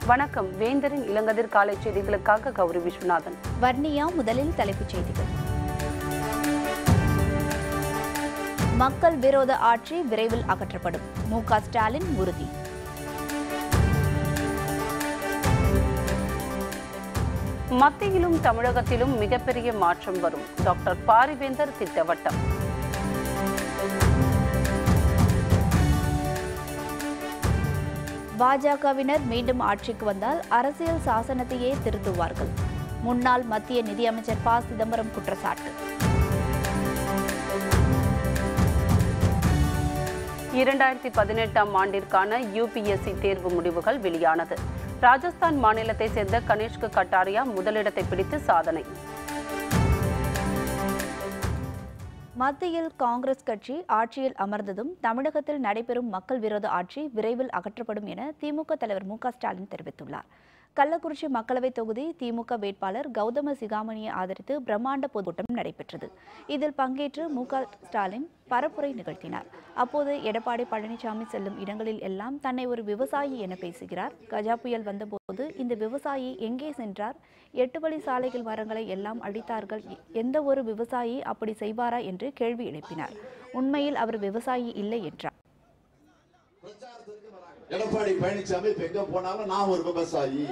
வணக்கம். வேந்தரின் இளங்கதிர் காலை செய்திகளுக்காக கௌரி விஸ்வநாதன். வர்ணியா. முதலில் தலைப்புச் செய்திகள். மக்கள் விரோத ஆட்சி விரைவில் அகற்றப்படும், மு.க. ஸ்டாலின் உறுதி. மத்தியிலும் தமிழகத்திலும் மிகப்பெரிய மாற்றம் வரும், டாக்டர் பாரிவேந்தர் திட்டவட்டம். பாஜகவினர் மீண்டும் ஆட்சிக்கு வந்தால் அரசியல் சாசனத்தையே திருத்துவார்கள், முன்னாள் மத்திய நிதியமைச்சர் ப. சிதம்பரம் குற்றச்சாட்டு. 2018ஆம் ஆண்டிற்கான UPSC தேர்வு முடிவுகள் வெளியானது. ராஜஸ்தான் மாநிலத்தை சேர்ந்த கனிஷ்க் கட்டாரியா முதலிடத்தை பிடித்து சாதனை. மத்தியில் காங்கிரஸ் கட்சி ஆட்சியில் அமர்ந்ததும் தமிழகத்தில் நடைபெறும் மக்கள் விரோத ஆட்சி விரைவில் அகற்றப்படும் என திமுக தலைவர் மு.க. ஸ்டாலின் தெரிவித்துள்ளார். கள்ளக்குறிச்சி மக்களவைத் தொகுதி திமுக வேட்பாளர் கௌதம சிகாமணியை ஆதரித்து பிரம்மாண்ட பொதுக்கூட்டம் நடைபெற்றது. இதில் பங்கேற்று மு.க. ஸ்டாலின் பரப்புரை நிகழ்த்தினார். அப்போது எடப்பாடி பழனிசாமி செல்லும் இடங்களில் எல்லாம் தன்னை ஒரு விவசாயி என பேசுகிறார், கஜா புயல் வந்தபோது இந்த விவசாயி எங்கே சென்றார், 8 வழி சாலைகள் மரங்களை எல்லாம் அழித்தார்கள், எந்த ஒரு விவசாயி அப்படி செய்வாரா என்று கேள்வி எழுப்பினார். உண்மையில் அவர் விவசாயி இல்லை என்றார். எடப்பாடி பழனிசாமி எங்க போனாலும் நான் ஒரு விவசாயி.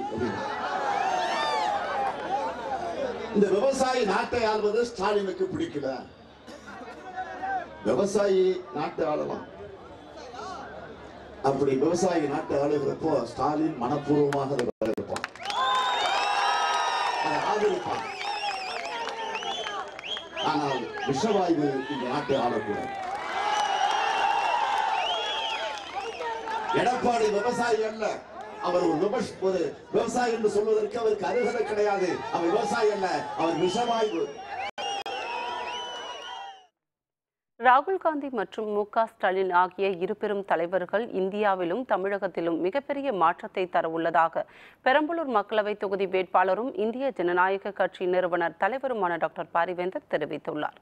இந்த விவசாயி நாட்டை ஆள்வது ஸ்டாலினுக்கு பிடிக்கல. விவசாயி நாட்டை ஆளலாம், அப்படி விவசாயி நாட்டை ஆளுகிறப்போ ஸ்டாலின் மனப்பூர்வமாக இருப்பான், ஆதரிப்பான். ஆனால் விஷவாயு இந்த நாட்டை ஆளக்கூடாது. எடப்பாடி விவசாயி அல்ல, அவர் ஒரு விவசாயி என்று சொல்வதற்கு அவருக்கு அருகதை கிடையாது. அவர் விவசாயி அல்ல, அவர் விஷவாயு. ராகுல் காந்தி மற்றும் மு.க. ஸ்டாலின் ஆகிய இரு பெரும் தலைவர்கள் இந்தியாவிலும் தமிழகத்திலும் மிகப்பெரிய மாற்றத்தை தரவுள்ளதாக பெரம்பலூர் மக்களவைத் தொகுதி வேட்பாளரும் இந்திய ஜனநாயக கட்சி நிறுவனர் தலைவருமான டாக்டர் பாரிவேந்தர் தெரிவித்துள்ளார்.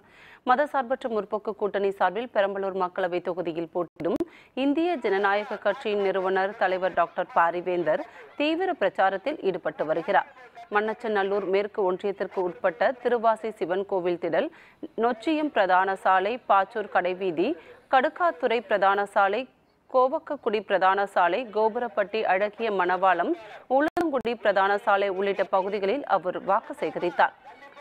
மதசார்பற்ற முற்போக்கு கூட்டணி சார்பில் பெரம்பலூர் மக்களவைத் தொகுதியில் போட்டியிடும் இந்திய ஜனநாயக கட்சியின் நிறுவனர் தலைவர் டாக்டர் பாரிவேந்தர் தீவிர பிரச்சாரத்தில் ஈடுபட்டு வருகிறார். மண்ணச்சநல்லூர் மேற்கு ஒன்றியத்திற்கு உட்பட்ட திருவாசி சிவன் கோவில் திடல், நொச்சியம் பிரதான சாலை, பாச்சூர் கடைவீதி, கடுக்காத்துறை பிரதான சாலை, கோவக்கக்குடி பிரதான சாலை, கோபுரப்பட்டி அழகிய மணவாளம், உளுந்தங்குடி பிரதான சாலை உள்ளிட்ட பகுதிகளில் அவர் வாக்கு சேகரித்தார்.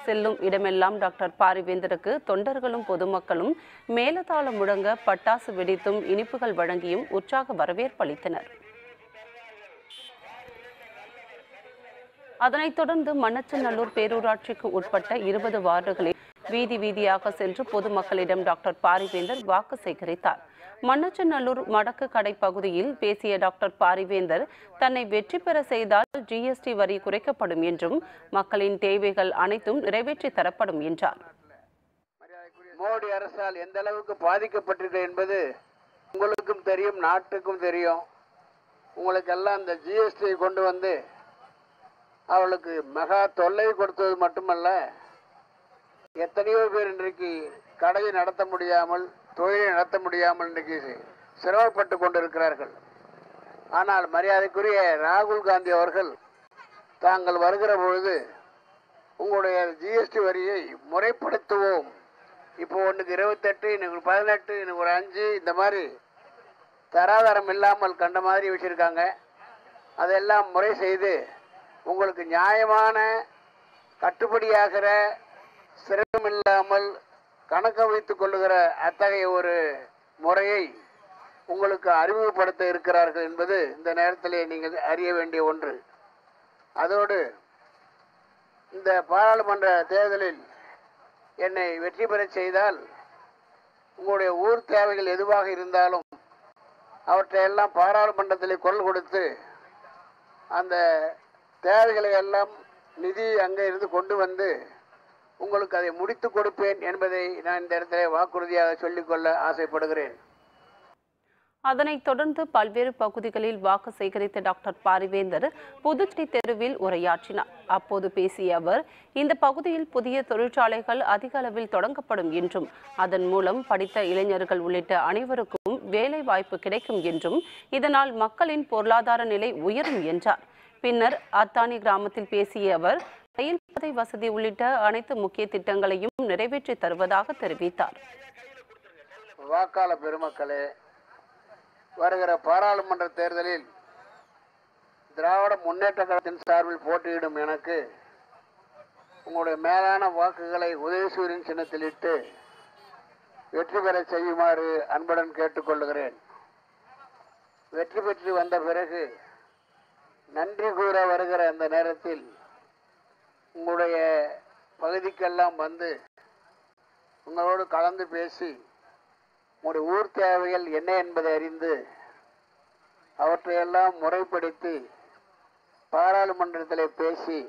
செல்லும் இடமெல்லாம் டாக்டர் பாரிவேந்தருக்கு தொண்டர்களும் பொதுமக்களும் மேலதாளம் முழங்க பட்டாசு வெடித்தும் இனிப்புகள் வழங்கியும் உற்சாக வரவேற்பு அளித்தனர். அதனைத் தொடர்ந்து மண்ணச்சநல்லூர் பேரூராட்சிக்கு உட்பட்ட 20 வார்டுகளில் வீதி வீதியாக சென்று பொதுமக்களிடம் டாக்டர் பாரிவேந்தர் வாக்கு சேகரித்தார். மண்ணச்சநல்லூர் மடக்கு கடை பகுதியில் பேசிய டாக்டர் பாரிவேந்தர் தன்னை வெற்றி பெற செய்தால் GST வரி குறைக்கப்படும் என்றும் மக்களின் தேவைகள் அனைத்தும் நிறைவேற்றி தரப்படும் என்றார். மோடி அரசால் எந்த அளவுக்கு பாதிக்கப்பட்டிருக்கு என்பது உங்களுக்கும் தெரியும், நாட்டுக்கும் தெரியும். உங்களுக்கெல்லாம் இந்த GST கொண்டு வந்து அவளுக்கு மகா தொல்லை கொடுத்தது மட்டுமல்ல, எத்தனையோ பேர் இன்றைக்கு கடையை நடத்த முடியாமல், தொழிலை நடத்த முடியாமல் இன்றைக்கு சிரமப்பட்டு கொண்டிருக்கிறார்கள். ஆனால் மரியாதைக்குரிய ராகுல் காந்தி அவர்கள் தாங்கள் வருகிற பொழுது உங்களுடைய GST வரியை முறைப்படுத்துவோம், இப்போ ஒன்றுக்கு 28, இன்னுக்கு 18, இன்னுக்கு ஒரு 5, இந்த மாதிரி தராதரம் இல்லாமல் கண்ட மாதிரி வச்சுருக்காங்க. அதெல்லாம் முறை செய்து உங்களுக்கு நியாயமான கட்டுப்படியாகிற, சிரமம் இல்லாமல் கணக்க வைத்துக் கொள்ளுகிற அத்தகைய ஒரு முறையை உங்களுக்கு அறிமுகப்படுத்த இருக்கிறார்கள் என்பது இந்த நேரத்திலே நீங்கள் அறிய வேண்டிய ஒன்று. அதோடு இந்த பாராளுமன்ற தேர்தலில் என்னை வெற்றி பெற செய்தால் உங்களுடைய ஊர் தேவைகள் எதுவாக இருந்தாலும் அவற்றையெல்லாம் பாராளுமன்றத்தில் குரல் கொடுத்து அந்த தேவைகளை எல்லாம் நிதி அங்கே இருந்து கொண்டு வந்து உங்களுக்கு அதை முடித்து கொடுப்பேன் என்பதை நான் இந்த இடத்திலே வாக்குறுதியாக சொல்லிக்கொள்ள ஆசைப்படுகிறேன். அதனைத் தொடர்ந்து பல்வேறு பகுதிகளில் வாக்கு சேகரித்த டாக்டர் பாரிவேந்தர் புதுச்சேரி தெருவில் உரையாற்றினார். அப்போது பேசிய அவர், இந்த பகுதியில் புதிய தொழிற்சாலைகள் அதிக அளவில் தொடங்கப்படும் என்றும் அதன் மூலம் படித்த இளைஞர்கள் உள்ளிட்ட அனைவருக்கும் வேலை வாய்ப்பு கிடைக்கும் என்றும் இதனால் மக்களின் பொருளாதார நிலை உயரும் என்றார். பின்னர் அத்தானி கிராமத்தில் பேசிய அவர் ரயில் பாதை வசதி உள்ளிட்ட அனைத்து முக்கிய திட்டங்களையும் நிறைவேற்றி தருவதாக தெரிவித்தார். வாக்காளர் பெருமக்களே, வருகிற பாராளுமன்ற தேர்தலில் திராவிட முன்னேற்ற கழகத்தின் சார்பில் போட்டியிடும் எனக்கு உங்களுடைய மேலான வாக்குகளை உதயசூரியன் சின்னத்தில் இட்டு வெற்றி பெற செய்யுமாறு அன்புடன் கேட்டுக்கொள்கிறேன். வெற்றி பெற்று வந்த பிறகு நன்றி கூற வருகிற அந்த நேரத்தில் உங்களுடைய பகுதிக்கெல்லாம் வந்து உங்களோடு கலந்து பேசி உங்களுடைய ஊர் தேவைகள் என்ன என்பதை அறிந்து அவற்றையெல்லாம் முறைப்படுத்தி பாராளுமன்றத்தில் பேசி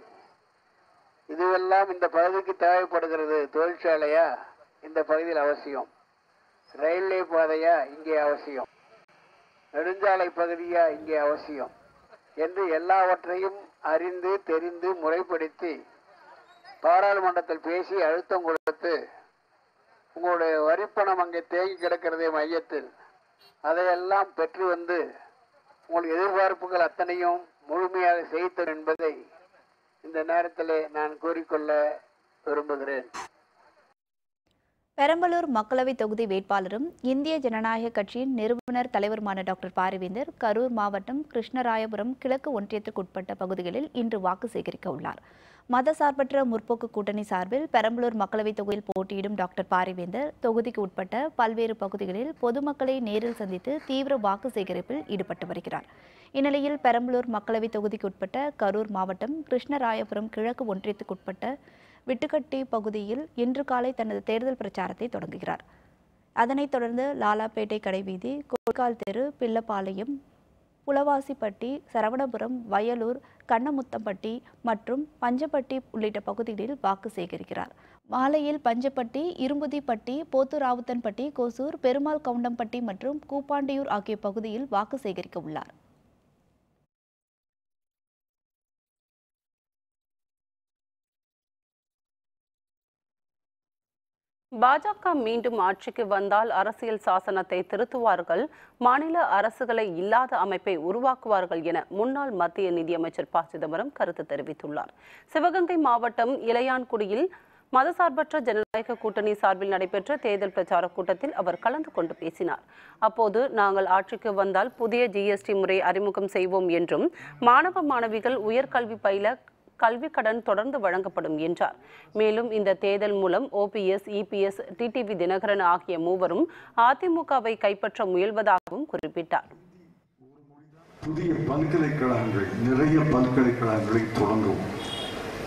இதுவெல்லாம் இந்த பகுதிக்கு தேவைப்படுகிறது. தொழிற்சாலையா இந்த பகுதியில் அவசியம், ரயில்வே பாதையா இங்கே அவசியம், நெடுஞ்சாலை பகுதியா இங்கே அவசியம் என்று எல்லாவற்றையும் அறிந்து தெரிந்து முறைப்படுத்தி பாராளுமன்றத்தில் பேசி அழுத்தம் கொடுத்து உங்களுடைய வரிப்பணம் அங்கே தேங்கி கிடக்கிறதே மையத்தில், அதையெல்லாம் பெற்று வந்து உங்கள் எதிர்பார்ப்புகள் அத்தனையும் முழுமையாக செய்தது என்பதை இந்த நேரத்தில் நான் கூறிக்கொள்ள விரும்புகிறேன். பெரம்பலூர் மக்களவை தொகுதி வேட்பாளரும் இந்திய ஜனநாயக கட்சியின் நிறுவனர் தலைவருமான டாக்டர் பாரிவேந்தர் கரூர் மாவட்டம் கிருஷ்ணராயபுரம் கிழக்கு ஒன்றியத்திற்குட்பட்ட பகுதிகளில் இன்று வாக்கு சேகரிக்க உள்ளார். மதசார்பற்ற முற்போக்கு கூட்டணி சார்பில் பெரம்பலூர் மக்களவை தொகுதியில் போட்டியிடும் டாக்டர் பாரிவேந்தர் தொகுதிக்கு உட்பட்ட பல்வேறு பகுதிகளில் பொதுமக்களை நேரில் சந்தித்து தீவிர வாக்கு சேகரிப்பில் ஈடுபட்டு வருகிறார். இந்நிலையில் பெரம்பலூர் மக்களவை தொகுதிக்கு உட்பட்ட கரூர் மாவட்டம் கிருஷ்ணராயபுரம் கிழக்கு ஒன்றியத்துக்குட்பட்ட விட்டுக்கட்டி பகுதியில் இன்று காலை தனது தேர்தல் பிரச்சாரத்தை தொடங்குகிறார். அதனைத் தொடர்ந்து லாலாப்பேட்டை கடைவீதி, கோட்கால் தெரு, பிள்ளப்பாளையம், புலவாசிப்பட்டி, சரவணபுரம், வயலூர், கண்ணமுத்தம்பட்டி மற்றும் பஞ்சப்பட்டி உள்ளிட்ட பகுதிகளில் வாக்கு சேகரிக்கிறார். மாலையில் பஞ்சப்பட்டி, இரும்புதிப்பட்டி, போத்துராவுத்தன்பட்டி, கோசூர், பெருமாள் கவுண்டம்பட்டி மற்றும் கூப்பாண்டியூர் ஆகிய பகுதியில் வாக்கு சேகரிக்க உள்ளார். பாஜக மீண்டும் ஆட்சிக்கு வந்தால் அரசியல் சாசனத்தை திருத்துவார்கள், மாநில அரசுகளை இல்லாத அமைப்பை உருவாக்குவார்கள் என முன்னாள் மத்திய நிதியமைச்சர் ப. சிதம்பரம் கருத்து தெரிவித்துள்ளார். சிவகங்கை மாவட்டம் இளையான்குடியில் மதசார்பற்ற ஜனநாயக கூட்டணி சார்பில் நடைபெற்ற தேர்தல் பிரச்சார கூட்டத்தில் அவர் கலந்து கொண்டு பேசினார். அப்போது நாங்கள் ஆட்சிக்கு வந்தால் புதிய GST முறை அறிமுகம் செய்வோம் என்றும் மாணவ மாணவிகள் உயர்கல்வி பயில கல்வி கடன் தொடர்ந்து வழங்கப்படும் என்றார். மேலும் இந்த தேர்தல் மூலம் OPS, EPS, TTV தினகரன் ஆகிய மூவரும் அதிமுகவை கைப்பற்ற முயல்வதாகவும் குறிப்பிட்டார். புதிய பல்கலைக்கழகங்கள், நிறைய பல்கலைக்கழகங்களை தொடங்கும்.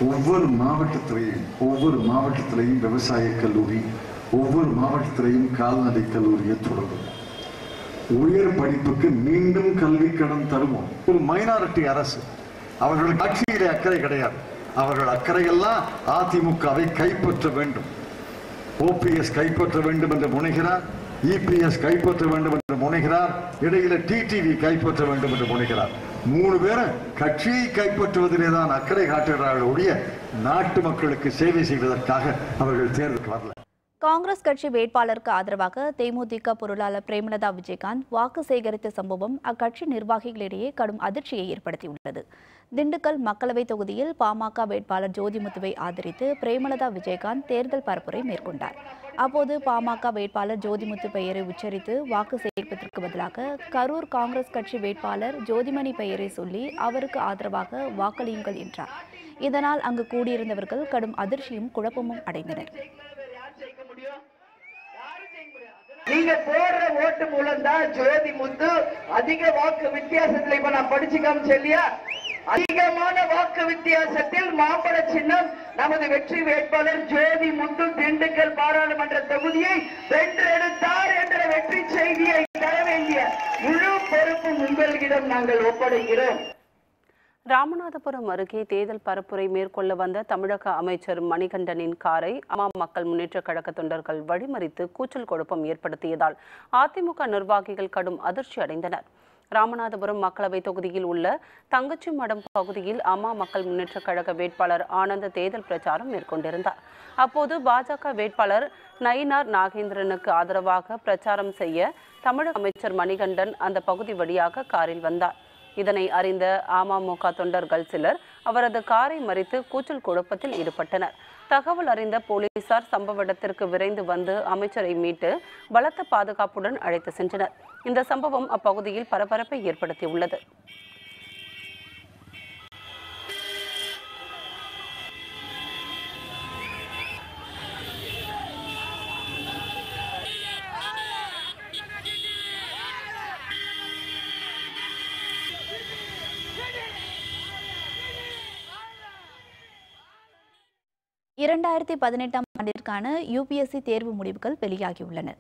ஒவ்வொரு மாவட்டத்திலையும் விவசாய கல்லூரி, ஒவ்வொரு மாவட்டத்திலையும் கால்நடை கல்லூரியை தொடங்கும். உயர் படிப்புக்கு மீண்டும் கல்வி கடன் தருவோம். ஒரு மைனாரிட்டி அரசு, அவர்களுக்கு ஆட்சியிலே அக்கறை கிடையாது. அவர்கள் அக்கறையெல்லாம் அதிமுகவை கைப்பற்ற வேண்டும். OPS கைப்பற்ற வேண்டும் என்று முனைகிறார், EPS கைப்பற்ற வேண்டும் என்று முனைகிறார், இடையில TTV கைப்பற்ற வேண்டும் என்று முனைகிறார். 3 பேரும் கட்சியை கைப்பற்றுவதிலே தான் அக்கறை காட்டுகிறார்கள் ஒழிய நாட்டு மக்களுக்கு சேவை செய்வதற்காக அவர்கள் தேர்தலுக்கு வரல. காங்கிரஸ் கட்சி வேட்பாளருக்கு ஆதரவாக தேமுதிக பொருளாளர் பிரேமலதா விஜயகாந்த் வாக்கு சேகரித்த சம்பவம் அக்கட்சி நிர்வாகிகளிடையே கடும் அதிர்ச்சியை ஏற்படுத்தியுள்ளது. திண்டுக்கல் மக்களவை தொகுதியில் பாமக வேட்பாளர் ஜோதிமுத்துவை ஆதரித்து பிரேமலதா விஜயகாந்த் தேர்தல் பரப்புரை மேற்கொண்டார். அப்போது பாமக வேட்பாளர் ஜோதிமுத்து பெயரை உச்சரித்து வாக்கு சேகரிப்பதற்கு பதிலாக கரூர் காங்கிரஸ் கட்சி வேட்பாளர் ஜோதிமணி பெயரை சொல்லி அவருக்கு ஆதரவாக வாக்களியுங்கள் என்றார். இதனால் அங்கு கூடியிருந்தவர்கள் கடும் அதிர்ச்சியும் குழப்பமும் அடைந்தனர். நீங்க போடுற ஓட்டு மூலம் தான் ஜோதிமுத்து அதிக வாக்கு வித்தியாசத்தில் இப்ப நான் படிச்சு காமிச்சேன். அதிகமான வாக்கு வித்தியாசத்தில் மாம்பழ சின்னம் நமது வெற்றி வேட்பாளர் ஜோதிமுத்து திண்டுக்கல் பாராளுமன்ற தொகுதியை வென்றெடுத்தார் என்ற வெற்றி செய்தியை தர வேண்டிய முழு பொறுப்பும் உங்களிடம் நாங்கள் ஒப்படைக்கிறோம். ராமநாதபுரம் அருகே தேர்தல் பரப்புரை மேற்கொள்ள வந்த தமிழக அமைச்சர் மணிகண்டனின் காரை அம்மா மக்கள் முன்னேற்ற கழக தொண்டர்கள் வழிமறித்து கூச்சல் குழப்பம் ஏற்படுத்தியதால் அதிமுக நிர்வாகிகள் கடும் அதிர்ச்சி அடைந்தனர். ராமநாதபுரம் மக்களவை தொகுதியில் உள்ள தங்கச்சி மடம் பகுதியில் அம்மா மக்கள் முன்னேற்ற கழக வேட்பாளர் ஆனந்த் தேர்தல் பிரச்சாரம் மேற்கொண்டிருந்தார். அப்போது பாஜக வேட்பாளர் நயினார் நாகேந்திரனுக்கு ஆதரவாக பிரச்சாரம் செய்ய தமிழக அமைச்சர் மணிகண்டன் அந்த பகுதி வழியாக காரில் வந்தார். இதனை அறிந்த அமமுக தொண்டர்கள் சிலர் அவரது காரை மறித்து கூச்சல் குழப்பத்தில் ஈடுபட்டனர். தகவல் அறிந்த போலீசார் சம்பவ இடத்திற்கு விரைந்து வந்து அமைச்சரை மீட்டு பலத்த பாதுகாப்புடன் அழைத்து சென்றனர். இந்த சம்பவம் அப்பகுதியில் பரபரப்பை ஏற்படுத்தியுள்ளது. இரண்டாயிரத்தி 18ஆம் ஆண்டிற்கான UPSC தேர்வு முடிவுகள் வெளியாகியுள்ளன.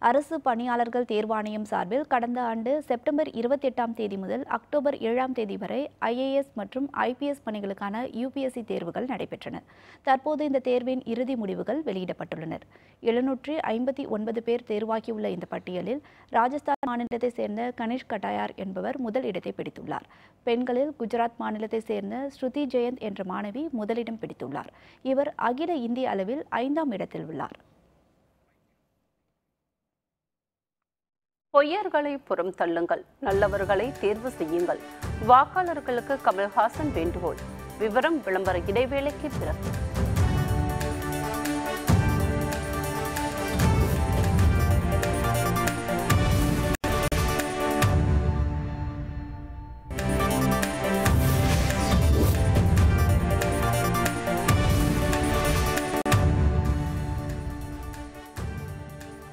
அரசு பணியாளர்கள் தேர்வாணையம் சார்பில் கடந்த ஆண்டு செப்டம்பர் 28ஆம் தேதி முதல் அக்டோபர் 7ஆம் தேதி வரை IAS மற்றும் IPS பணிகளுக்கான UPSC தேர்வுகள் நடைபெற்றன. தற்போது இந்த தேர்வின் இறுதி முடிவுகள் வெளியிடப்பட்டுள்ளன. 759 பேர் தேர்வாகியுள்ள இந்த பட்டியலில் ராஜஸ்தான் மாநிலத்தை சேர்ந்த கனிஷ் கட்டாயார் என்பவர் முதல் இடத்தை பிடித்துள்ளார். பெண்களில் குஜராத் மாநிலத்தை சேர்ந்த ஸ்ருதி ஜெயந்த் என்ற மாணவி முதலிடம் பிடித்துள்ளார். இவர் அகில இந்திய அளவில் 5ஆம் இடத்தில் உள்ளார். பொய்யர்களை புறம் தள்ளுங்கள், நல்லவர்களை தேர்வு செய்யுங்கள். வாக்காளர்களுக்கு கமல்ஹாசன் வேண்டுகோள். விவரம் விளம்பர இடைவேளைக்கு பிறகு.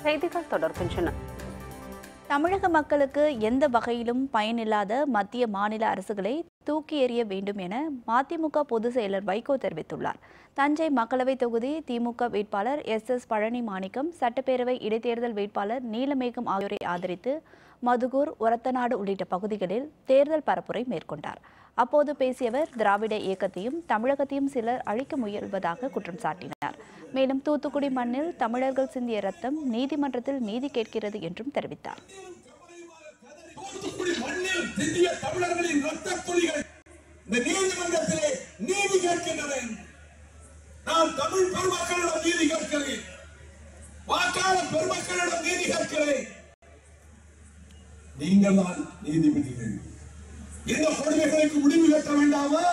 செய்திகள் தொடர்கின்றன. தமிழக மக்களுக்கு எந்த வகையிலும் பயனில்லாத மத்திய மாநில அரசுகளை தூக்கி எறிய வேண்டும் என மதிமுக பொதுச் செயலர் வைகோ தெரிவித்துள்ளார். தஞ்சை மக்களவை தொகுதி திமுக வேட்பாளர் SS பழனி மாணிக்கம், சட்டப்பேரவை இடைத்தேர்தல் வேட்பாளர் நீலமேகம் ஆகியோரை ஆதரித்து மதுகூர், ஒரத்தநாடு உள்ளிட்ட பகுதிகளில் தேர்தல் பரப்புரை மேற்கொண்டார். அப்போது பேசிய அவர் திராவிட இயக்கத்தையும் தமிழகத்தையும் சிலர் அழிக்க முயல்வதாக குற்றம் சாட்டினார். மேலும் தூத்துக்குடி மண்ணில் தமிழர்கள் சிந்திய ரத்தம் நீதிமன்றத்தில் நீதி கேட்கிறது என்றும் தெரிவித்தார். நான் தமிழ் பெருமக்களிடம் நீதி கேட்கிறேன், வாக்காளர் பெருமக்களிடம் நீதி கேட்கிறேன். நீங்கள் தான் நீதிபதிகள். இந்த கொடுமைகளுக்கு முடிவு கட்ட வேண்டாமா?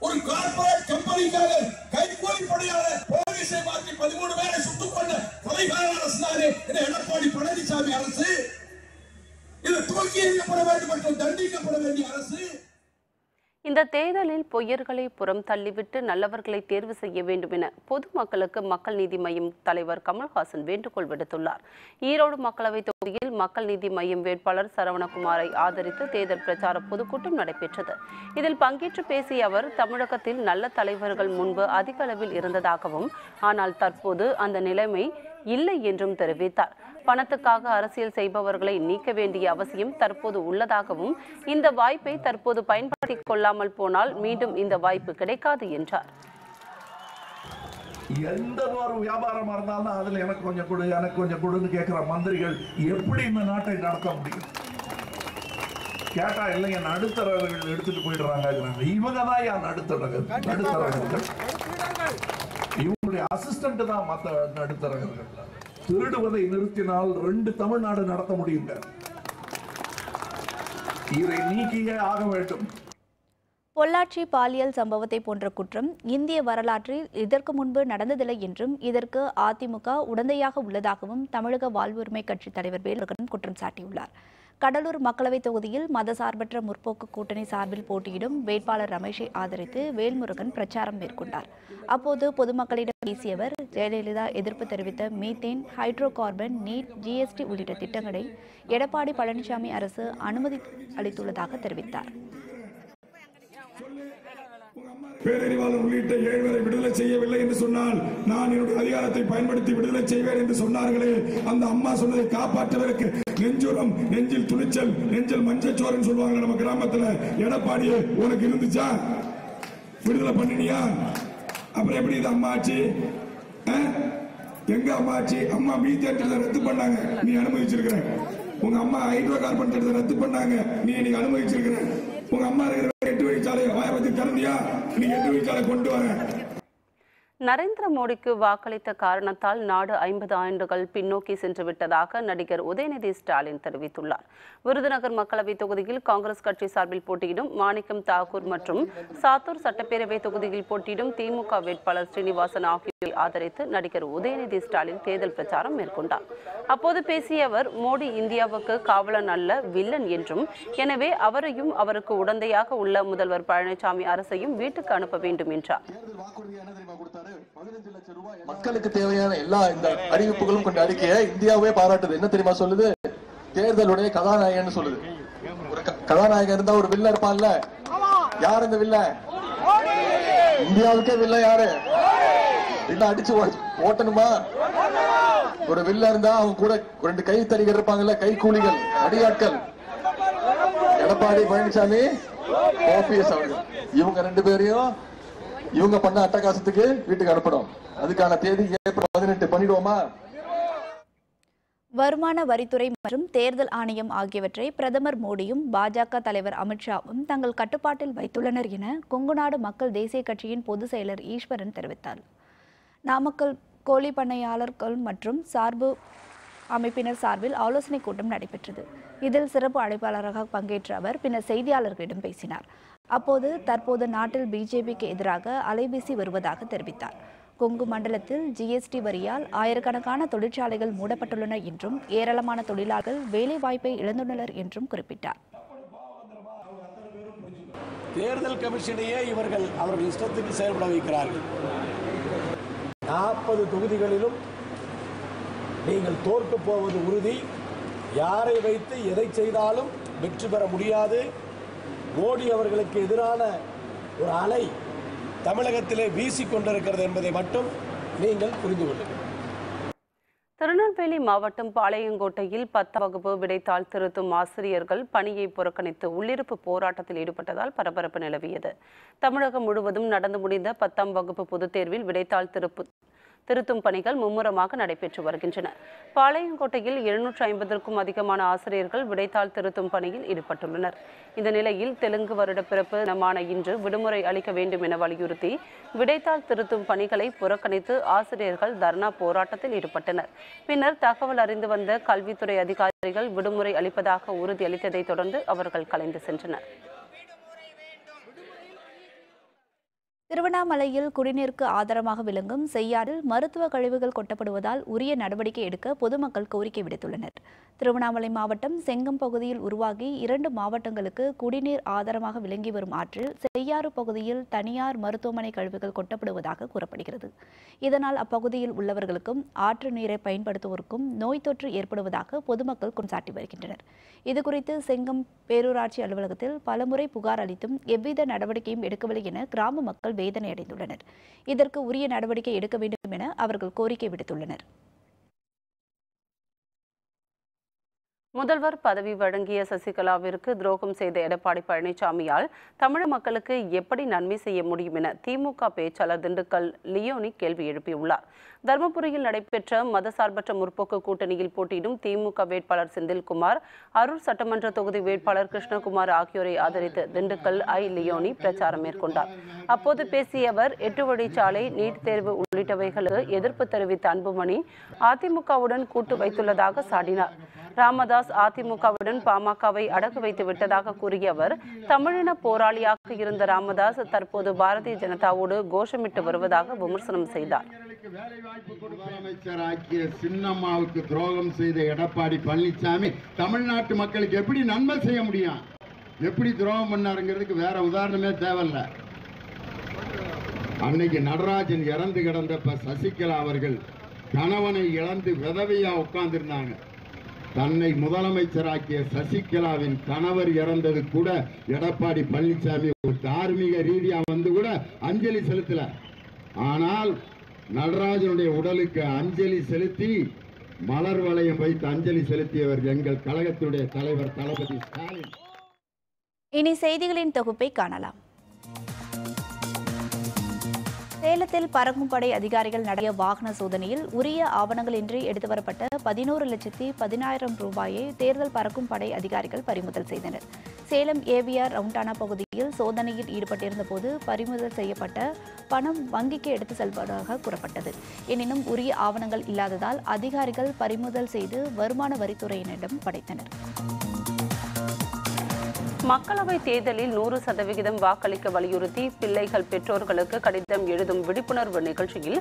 ஒரு கார்பரேட் கம்பெனிக்காக கைகூலி பணியாளர் போலீஸை மாற்றி 13 பேரை சுட்டுக் கொண்ட கொலைகார அரசு தானே இந்த எடப்பாடி பழனிசாமி அரசு. இது தூக்கி எறியப்பட வேண்டும் மற்றும் தண்டிக்கப்பட வேண்டிய அரசு. இந்த தேர்தலில் பொய்யர்களை புறம் தள்ளிவிட்டு நல்லவர்களை தேர்வு செய்ய வேண்டும் என பொதுமக்களுக்கு மக்கள் நீதி மய்யம் தலைவர் கமல்ஹாசன் வேண்டுகோள் விடுத்துள்ளார். ஈரோடு மக்களவை தொகுதியில் மக்கள் நீதி மய்யம் வேட்பாளர் சரவணகுமாரை ஆதரித்து தேர்தல் பிரச்சார பொதுக்கூட்டம் நடைபெற்றது. இதில் பங்கேற்று பேசிய அவர் தமிழகத்தில் நல்ல தலைவர்கள் முன்பு அதிக அளவில் இருந்ததாகவும், ஆனால் தற்போது அந்த நிலைமை இல்லை என்றும் தெரிவித்தார். பணத்துக்காக அரசியல் செய்பவர்களை நீக்க வேண்டிய அவசியம் தற்போது உள்ளதாகவும், இந்த வாய்ப்பை தற்போது பயன்படுத்திக் கொள்ளாமல் போனால் மீண்டும் இந்த வாய்ப்பு கிடைக்காது என்றார். எந்த ஒரு வியாபாரமா இருந்தாலும் அதுல எனக்கு கொஞ்சம் கொடு, எனக்கு கொஞ்சம் கொடுன்னு கேட்கிற மந்திரிகள் எப்படி இந்த நாட்டை நடத்த முடியும்? கேட்டா இல்லைங்க, நடுத்தரவர்கள் எடுத்துட்டு போயிடுறாங்க. இவங்க தான் யார் நடுத்தரவர்கள்? இவங்களுடைய அசிஸ்டன்ட் தான் மற்ற நடுத்தரவர்கள். திருடுவதை நிறுத்தினால் 2 தமிழ்நாடு நடத்த முடியும். இதை நீக்கியே ஆக வேண்டும். பொள்ளாச்சி பாலியல் சம்பவத்தை போன்ற குற்றம் இந்திய வரலாற்றில் இதற்கு முன்பு நடந்ததில்லை என்றும் இதற்கு அதிமுக உடந்தையாக உள்ளதாகவும் தமிழக வாழ்வுரிமை கட்சி தலைவர் வேல்முருகன் குற்றம் சாட்டியுள்ளார். கடலூர் மக்களவை தொகுதியில் மதசார்பற்ற முற்போக்கு கூட்டணி சார்பில் போட்டியிடும் வேட்பாளர் ரமேஷை ஆதரித்து வேல்முருகன் பிரச்சாரம் மேற்கொண்டார். அப்போது பொதுமக்களிடம் பேசிய அவர் ஜெயலலிதா எதிர்ப்பு தெரிவித்த methane, hydrocarbon, NEET, GST உள்ளிட்ட திட்டங்களை எடப்பாடி பழனிசாமி அரசு அனுமதி அளித்துள்ளதாக தெரிவித்தார். பேரறிவாளர் உள்ளிட்ட 7 பேரை விடுதலை செய்யவில்லை என்று சொன்னால் நான் என்னுடைய அதிகாரத்தை பயன்படுத்தி விடுதலை செய்வேன் என்று சொன்னார்களே, அந்த அம்மா சொன்னதை காப்பாற்றுவதற்கு நெஞ்சுரம், நெஞ்சில் துணிச்சல், நெஞ்சில் மஞ்சச்சோரன்னு சொல்லுவாங்க நம்ம கிராமத்துல. எடப்பாடியே உனக்கு இருந்துச்சா? விடுதலை பண்ணினியா? அப்புறம் எப்படி இது அம்மா ஆச்சு? எங்க அம்மா ஆச்சு? அம்மா மீத்தேன் திட்டத்தை ரத்து பண்ணாங்க, நீ அனுமதிச்சிருக்கிற. உங்க அம்மா ஹைட்ரோ கார்பன் திட்டத்தை ரத்து பண்ணாங்க, நீ இன்னைக்கு அனுமதிச்சிருக்கிற. உங்க அம்மா இருக்கிற 8 வழிச்சாலை வாயபத்தி திறந்தியா? நீ 8 வழிச்சாலை கொண்டு வர. நரேந்திர மோடிக்கு வாக்களித்த காரணத்தால் நாடு 50 ஆண்டுகள் பின்னோக்கி சென்று விட்டதாக நடிகர் உதயநிதி ஸ்டாலின் தெரிவித்துள்ளார். விருதுநகர் மக்களவைத் தொகுதியில் காங்கிரஸ் கட்சி சார்பில் போட்டியிடும் மாணிக்கம் தாக்கூர் மற்றும் சாத்தூர் சட்டப்பேரவை தொகுதியில் போட்டியிடும் திமுக வேட்பாளர் ஸ்ரீனிவாசன் ஆகியோரை ஆதரித்து நடிகர் உதயநிதி ஸ்டாலின் தேர்தல் பிரச்சாரம் மேற்கொண்டார். அப்போது பேசிய அவர், மோடி இந்தியாவுக்கு காவலன் அல்ல, வில்லன் என்றும், எனவே அவரையும் அவருக்கு உடந்தையாக உள்ள முதல்வர் பழனிசாமி அரசையும் வீட்டுக்கு அனுப்ப வேண்டும் என்றார். மக்களுக்கு தேவையான எல்லா இந்த அறிவிப்புகளும் கொண்ட அறிக்கையை இந்தியாவே பாராட்டுது. என்ன தெரியுமா சொல்லுது? தேர்தலுடைய கதாநாயகன் சொல்லுது. ஒரு கதாநாயகன் இருந்தா ஒரு வில்லன் இருப்பான்ல, யார் இந்த வில்லன்? இந்தியாவுக்கே வில்லன் யாரு? இல்ல அடிச்சு ஓட்டணுமா? ஒரு வில்லன் இருந்தா அவங்க கூட 2 கைத்தறிகள் இருப்பாங்கல்ல, கை கூலிகள், அடியாட்கள். எடப்பாடி பழனிசாமி, ஓபிஎஸ் அவர்கள், இவங்க 2 பேரையும் இவங்க பண்ண அட்டகாசத்துக்கு வீட்டுக்கு அனுப்பணும். அதுக்கான தேதி ஏப்ரல் 18 பண்ணிடுவோமா? வருமான வரித்துறை மற்றும் தேர்தல் ஆணையம் ஆகியவற்றை பிரதமர் மோடியும் பாஜக தலைவர் அமித்ஷாவும் தங்கள் கட்டுப்பாட்டில் வைத்துள்ளனர் என கொங்குநாடு மக்கள் தேசிய கட்சியின் பொதுச் செயலர் ஈஸ்வரன் தெரிவித்தார். நாமக்கல் கோழி பண்ணையாளர்கள் மற்றும் சார்பு அமைப்பினர் சார்பில் ஆலோசனைக் கூட்டம் நடைபெற்றது. இதில் சிறப்பு அழைப்பாளராக பங்கேற்ற அவர் பின்னர் செய்தியாளர்களிடம் பேசினார். அப்போது தற்போது நாட்டில் பிஜேபிக்கு எதிராக அலைவீசி வருவதாக தெரிவித்தார். கொங்கு மண்டலத்தில் ஜிஎஸ்டி வரியால் ஆயிரக்கணக்கான தொழிற்சாலைகள் மூடப்பட்டுள்ளன என்றும் ஏராளமான தொழிலாளர்கள் வேலைவாய்ப்பை இழந்துள்ளனர் என்றும் குறிப்பிட்டார். தேர்தல் கமிஷனையே இவர்கள் அவர்கள் இஷ்டத்துக்கு செயல்பட வைக்கிறார்கள். 40 தொகுதிகளிலும் நீங்கள் தோற்க போவது உறுதி. யாரை வைத்து எதை செய்தாலும் வெற்றி பெற முடியாது. மோடி அவர்களுக்கு எதிரான ஒரு அலை தமிழகத்திலே வீசிக்கொண்டிருக்கிறது என்பதை மட்டும் நீங்கள் புரிந்து கொள்ளுங்கள். திருநெல்வேலி மாவட்டம் பாளையங்கோட்டையில் 10ஆம் வகுப்பு விடைத்தாள் திருத்தும் ஆசிரியர்கள் பணியை புறக்கணித்து உள்ளிருப்பு போராட்டத்தில் ஈடுபட்டதால் பரபரப்பு நிலவியது. தமிழகம் முழுவதும் நடந்து முடிந்த 10ஆம் வகுப்பு பொதுத் தேர்வில் விடைத்தாள் திருத்தும் பணிகள் மும்முரமாக நடைபெற்று வருகின்றன. பாளையங்கோட்டையில் 750க்கும் அதிகமான ஆசிரியர்கள் விடைத்தாள் திருத்தும் பணியில் ஈடுபட்டுள்ளனர். இந்த நிலையில் தெலுங்கு வருட பிறப்பு தினமான இன்று விடுமுறை அளிக்க வேண்டும் என வலியுறுத்தி விடைத்தாள் திருத்தும் பணிகளை புறக்கணித்து ஆசிரியர்கள் தர்ணா போராட்டத்தில் ஈடுபட்டனர். பின்னர் தகவல் அறிந்து வந்த கல்வித்துறை அதிகாரிகள் விடுமுறை அளிப்பதாக உறுதியளித்ததை தொடர்ந்து அவர்கள் கலைந்து சென்றனர். திருவண்ணாமலையில் குடிநீருக்கு ஆதாரமாக விளங்கும் செய்யாறில் மருத்துவ கழிவுகள் கொட்டப்படுவதால் உரிய நடவடிக்கை எடுக்க பொதுமக்கள் கோரிக்கை விடுத்துள்ளனர். திருவண்ணாமலை மாவட்டம் செங்கம் பகுதியில் உருவாகி 2 மாவட்டங்களுக்கு குடிநீர் ஆதாரமாக விளங்கி வரும் ஆற்றில் செய்யாறு பகுதியில் தனியார் மருத்துவமனை கழிவுகள் கொட்டப்படுவதாக கூறப்படுகிறது. இதனால் அப்பகுதியில் உள்ளவர்களுக்கும் ஆற்று நீரை பயன்படுத்துவோருக்கும் நோய் தொற்று ஏற்படுவதாக பொதுமக்கள் குற்றம் சாட்டி வருகின்றனர். இதுகுறித்து செங்கம் பேரூராட்சி அலுவலகத்தில் பலமுறை புகார் அளித்தும் எவ்வித நடவடிக்கையும் எடுக்கவில்லை என கிராம மக்கள் வேதனை அடைந்துள்ளனர். இதற்கு உரிய நடவடிக்கை எடுக்க வேண்டும் என அவர்கள் கோரிக்கை விடுத்துள்ளனர். முதல்வர் பதவி வழங்கிய சசிகலாவிற்கு துரோகம் செய்த எடப்பாடி பழனிசாமியால் தமிழக மக்களுக்கு எப்படி நன்மை செய்ய முடியும் என திமுக பேச்சாளர் திண்டுக்கல் லியோனி கேள்வி எழுப்பியுள்ளார். தர்மபுரியில் நடைபெற்ற மதசார்பற்ற முற்போக்கு கூட்டணியில் போட்டியிடும் திமுக வேட்பாளர் செந்தில்குமார், அரூர் சட்டமன்ற தொகுதி வேட்பாளர் கிருஷ்ணகுமார் ஆகியோரை ஆதரித்து திண்டுக்கல் லியோனி பிரச்சாரம் மேற்கொண்டார். அப்போது பேசிய அவர் 8 வழிச்சாலை, நீட் தேர்வு உள்ளிட்டவைகளுக்கு எதிர்ப்பு தெரிவித்த அன்புமணி அதிமுகவுடன் கூட்டு வைத்துள்ளதாக சாடினார். ராமதாஸ் அதிமுகவுடன் பாமகவை அடகு வைத்து விட்டதாக கூறிய அவர், தமிழின போராளியாக இருந்த ராமதாஸ் தற்போது பாரதிய ஜனதாவோடு கோஷமிட்டு வருவதாக விமர்சனம் செய்தார். முதலமைச்சராக்கிய சின்னம்மாவுக்கு துரோகம் செய்த எடப்பாடி பழனிசாமி தமிழ்நாட்டு மக்களுக்கு எப்படி நன்மை செய்ய முடியும்? எப்படி துரோகம் பண்ணாருங்கிறதுக்கு வேற உதாரணமே தேவையில்ல. அன்னைக்கு நடராஜன் இறந்து கிடந்தப்ப சசிகலா அவர்கள் கணவனை இழந்து விதவையா உட்கார்ந்திருந்தாங்க. தன்னை முதலமைச்சராக்கிய சசிகலாவின் கணவர் இறந்தது கூட எடப்பாடி பழனிசாமி ஒரு தார்மீக ரீதியா வந்து கூட அஞ்சலி செலுத்தல. ஆனால் நடராஜனுடைய உடலுக்கு அஞ்சலி செலுத்தி மலர் வளையம் வைத்து அஞ்சலி செலுத்தியவர் எங்கள் கழகத்துடைய தலைவர் தளபதி ஸ்டாலின். இனி செய்திகளின் தொகுப்பை காணலாம். சேலத்தில் பறக்கும் படை அதிகாரிகள் நடத்திய வாகன சோதனையில் உரிய ஆவணங்களின்றி எடுத்து வரப்பட்ட 11,10,10,000 ரூபாயை தேர்தல் பறக்கும் படை அதிகாரிகள் பறிமுதல் செய்தனர். சேலம் ஏவிஆர் ரவுண்டானா பகுதியில் சோதனையில் ஈடுபட்டிருந்த போது பறிமுதல் செய்யப்பட்ட பணம் வங்கிக்கு எடுத்து செல்வதாக கூறப்பட்டது. எனினும் உரிய ஆவணங்கள் இல்லாததால் அதிகாரிகள் பறிமுதல் செய்து வருமான வரித்துறையினரிடம் படைத்தனர். மக்களவைத் தேர்தலில் 100% வாக்களிக்க வலியுறுத்தி பிள்ளைகள் பெற்றோர்களுக்கு கடிதம் எழுதும் விழிப்புணர்வு நிகழ்ச்சியில்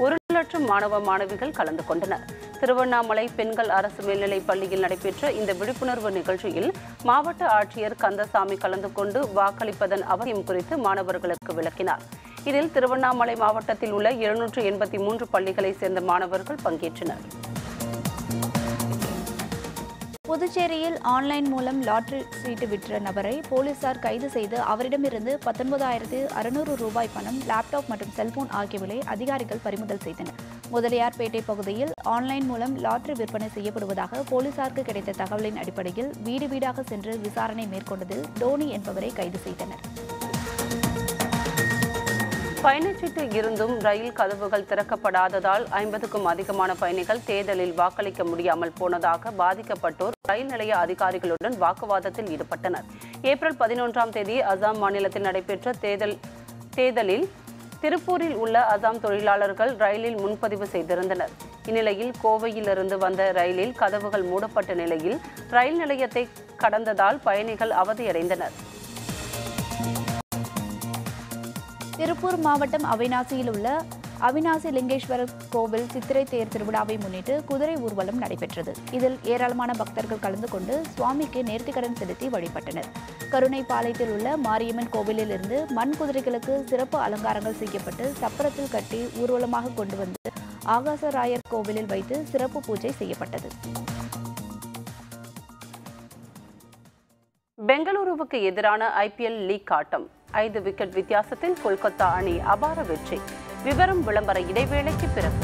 1,00,000 மாணவ மாணவிகள் கலந்து கொண்டனர். திருவண்ணாமலை பெண்கள் அரசு மேல்நிலைப் பள்ளியில் நடைபெற்ற இந்த விழிப்புணர்வு நிகழ்ச்சியில் மாவட்ட ஆட்சியர் கந்தசாமி கலந்து கொண்டு வாக்களிப்பதன் அவசியம் குறித்து மாணவர்களுக்கு விளக்கினார். இதில் திருவண்ணாமலை மாவட்டத்தில் உள்ள 783 பள்ளிகளைச் சேர்ந்த மாணவர்கள் பங்கேற்றனர். புதுச்சேரியில் ஆன்லைன் மூலம் லாட்டரி சீட்டு விற்ற நபரை போலீசார் கைது செய்து அவரிடமிருந்து 19,600 ரூபாய் பணம், லேப்டாப் மற்றும் செல்போன் ஆகியவை அதிகாரிகள் பறிமுதல் செய்தனர். முதலியார்பேட்டை பகுதியில் ஆன்லைன் மூலம் லாட்டரி விற்பனை செய்யப்படுவதாக போலீசாருக்கு கிடைத்த தகவலின் அடிப்படையில் வீடு வீடாக சென்று விசாரணை மேற்கொண்டதில் டோனி என்பவரை கைது செய்தனர். பயணச்சீட்டு இருந்தும் ரயில் கதவுகள் திறக்கப்படாததால் 50க்கும் அதிகமான பயணிகள் தேர்தலில் வாக்களிக்க முடியாமல் போனதாக பாதிக்கப்பட்டோர் ரயில் நிலைய அதிகாரிகளுடன் வாக்குவாதத்தில் ஈடுபட்டனர். ஏப்ரல் 11ஆம் தேதி அசாம் மாநிலத்தில் நடைபெற்ற தேர்தலில் திருப்பூரில் உள்ள அசாம் தொழிலாளர்கள் ரயிலில் முன்பதிவு செய்திருந்தனர். இந்நிலையில் கோவையிலிருந்து வந்த ரயிலில் கதவுகள் மூடப்பட்ட நிலையில் ரயில் நிலையத்தை கடந்ததால் பயணிகள் அவதியடைந்தனர். திருப்பூர் மாவட்டம் அவிநாசியில் உள்ள அவிநாசி லிங்கேஸ்வரர் கோவில் சித்திரை தேர் திருவிழாவை முன்னிட்டு குதிரை ஊர்வலம் நடைபெற்றது. இதில் ஏராளமான பக்தர்கள் கலந்து கொண்டு சுவாமிக்கு நேர்த்திக்கடன் செலுத்தி வழிபட்டனர். கருணைப்பாளையத்தில் உள்ள மாரியம்மன் கோவிலில் இருந்து மண் குதிரைகளுக்கு சிறப்பு அலங்காரங்கள் செய்யப்பட்டு சப்பரத்தில் கட்டி ஊர்வலமாக கொண்டு வந்து ஆகாசராயர் கோவிலில் வைத்து சிறப்பு பூஜை செய்யப்பட்டது. பெங்களூருவுக்கு எதிரான IPL லீக் ஆட்டம் 5 விக்கெட் வித்தியாசத்தில் கொல்கத்தா அணி அபார வெற்றி. விவரம் விளம்பர இடைவேளைக்கு பிறகு.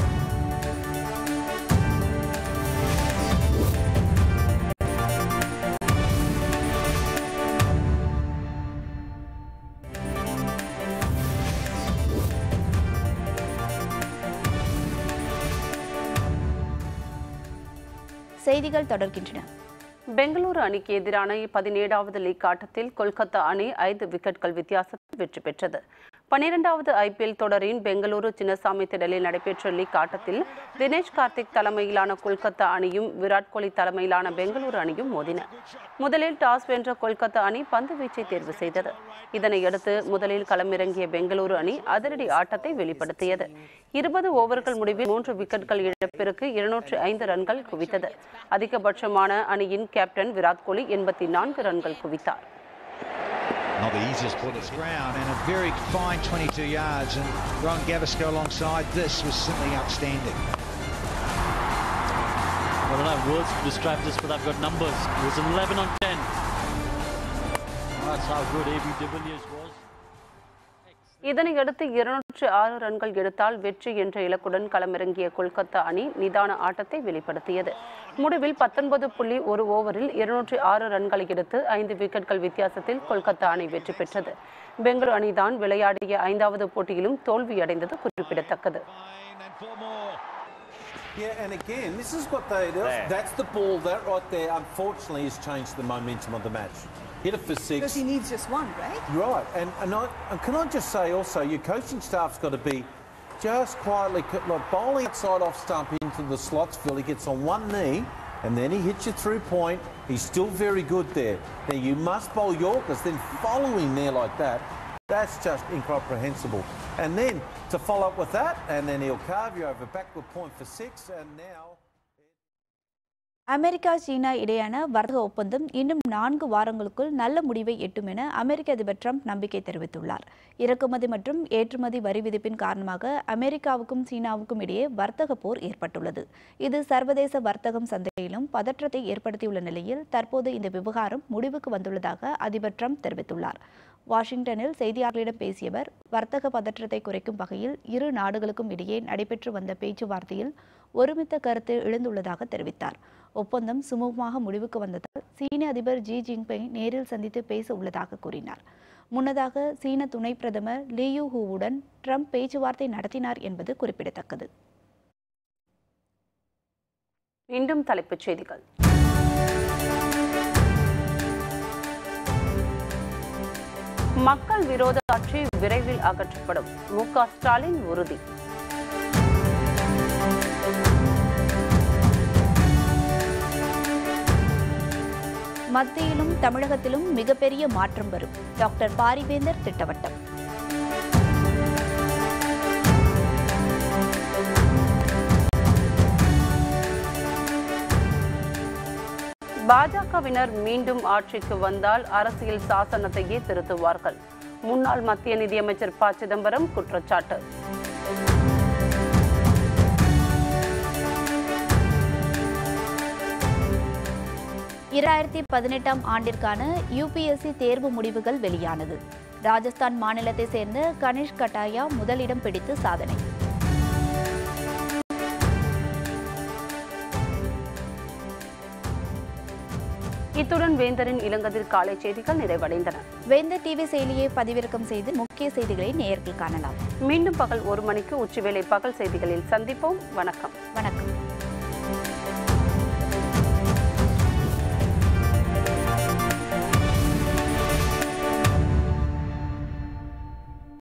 செய்திகள் தொடர்கின்றன. பெங்களூரு அணிக்கு எதிரான 17வது லீக் ஆட்டத்தில் கொல்கத்தா அணி 5 விக்கெட்கள் வித்தியாசத்தில் வெற்றி பெற்றது. 12வது IPL தொடரின் பெங்களூரு சின்னசாமி திடலில் நடைபெற்ற லீக் ஆட்டத்தில் தினேஷ் கார்த்திக் தலைமையிலான கொல்கத்தா அணியும் விராட் கோலி தலைமையிலான பெங்களூரு அணியும் மோதின. முதலில் டாஸ் வென்ற கொல்கத்தா அணி பந்து வீச்சை தேர்வு செய்தது. இதனையடுத்து முதலில் களமிறங்கிய பெங்களூரு அணி அதிரடி ஆட்டத்தை வெளிப்படுத்தியது. 20 ஓவர்கள் முடிவில் 3 விக்கெட்கள் இழப்பிற்கு 205 ரன்கள் குவித்தது. அதிகபட்சமான அணியின் கேப்டன் விராட் கோலி 84 ரன்கள் குவித்தார். Not the easiest ball to ground, and a very fine 22 yards, and Ron Gavisco alongside this was simply outstanding. I don't have words to describe this, but I've got numbers. It was 11 on 10. That's how good AB de Villiers was. இதனையடுத்து 206 ரன்கள் எடுத்தால் வெற்றி என்ற இலக்குடன் களமிறங்கிய கொல்கத்தா அணி நிதான ஆட்டத்தை வெளிப்படுத்தியது. முடிவில் 19.1 ஓவரில் 206 ரன்களை எடுத்து 5 விக்கெட்கள் வித்தியாசத்தில் கொல்கத்தா அணி வெற்றி பெற்றது. பெங்களூரு அணிதான் விளையாடிய 5வது போட்டியிலும் தோல்வியடைந்தது குறிப்பிடத்தக்கது. Yeah, and again, this is what that's the ball that right there, unfortunately, has changed the momentum of the match. Hit it for 6. Because he needs just one, right? Right, and can I just say also, your coaching staff's got to be just quietly, like bowling outside off stump into the slots field. He gets on one knee, and then he hits you through point. He's still very good there. Now you must bowl Yorkers, then follow him there like that. That's just incomprehensible. And then to follow up with that, and then he'll carve you over backward point for 6, and now. America சீனா இடையான வர்த்தக ஒப்பந்தம் இன்னும் 4 வாரங்களுக்குள் நல்ல முடிவை எட்டும் என அமெரிக்க அதிபர் ட்ரம்ப் நம்பிக்கை தெரிவித்துள்ளார். இறக்குமதி மற்றும் ஏற்றுமதி வரி விதிப்பின் காரணமாக அமெரிக்காவுக்கும் சீனாவுக்கும் இடையே வர்த்தக போர் ஏற்பட்டுள்ளது. இது சர்வதேச வர்த்தகம் சந்தையிலும் பதற்றத்தை ஏற்படுத்தியுள்ள நிலையில் தற்போது இந்த விவகாரம் முடிவுக்கு வந்துள்ளதாக அதிபர் ட்ரம்ப் தெரிவித்துள்ளார். வாஷிங்டனில் செய்தியாளர்களிடம் பேசியவர் வர்த்தக பதற்றத்தை குறைக்கும் வகையில் இரு நாடுகளுக்கும் இடையே நடைபெற்று வந்த பேச்சுவார்த்தையில் ஒருமித்த கருத்து எழுந்துள்ளதாக தெரிவித்தார். ஒப்பந்தம் சுமூகமாக முடிவுக்கு வந்ததால் சீன அதிபர் ஜி ஜின்பிங் நேரில் சந்தித்து பேச உள்ளதாக கூறினார். முன்னதாக சீன துணை பிரதமர் லீயூ ஹூவுடன் ட்ரம்ப் பேச்சுவார்த்தை நடத்தினார் என்பது குறிப்பிடத்தக்கது. மீண்டும் தலைப்புச் செய்திகள். மக்கள் விரோத ஆட்சி விரைவில் அகற்றப்படும், மு.க. ஸ்டாலின் உறுதி. மத்தியிலும் தமிழகத்திலும் மிகப்பெரிய மாற்றம் வரும், டாக்டர் பாரிவேந்தர் திட்டவட்டம். பாஜகவினர் மீண்டும் ஆட்சிக்கு வந்தால் அரசியல் சாசனத்தையே திருத்துவார்கள், முன்னாள் மத்திய நிதியமைச்சர் ப. சிதம்பரம் குற்றச்சாட்டு. இரண்டாயிரத்தி 18ஆம் ஆண்டிற்கான UPSC தேர்வு முடிவுகள் வெளியானது. ராஜஸ்தான் மாநிலத்தை சேர்ந்த கணேஷ் கட்டாயா முதலிடம் பிடித்து சாதனை. இத்துடன் வேந்தரின் இளங்கதிர் காலை செய்திகள் நிறைவடைந்தன. வேந்தர் டிவி செயலியை பதிவிறக்கம் செய்து முக்கிய செய்திகளை நேயர்கள் காணலாம். மீண்டும் பகல் 1 மணிக்கு உச்சிவேளை பகல் செய்திகளில் சந்திப்போம். வணக்கம்.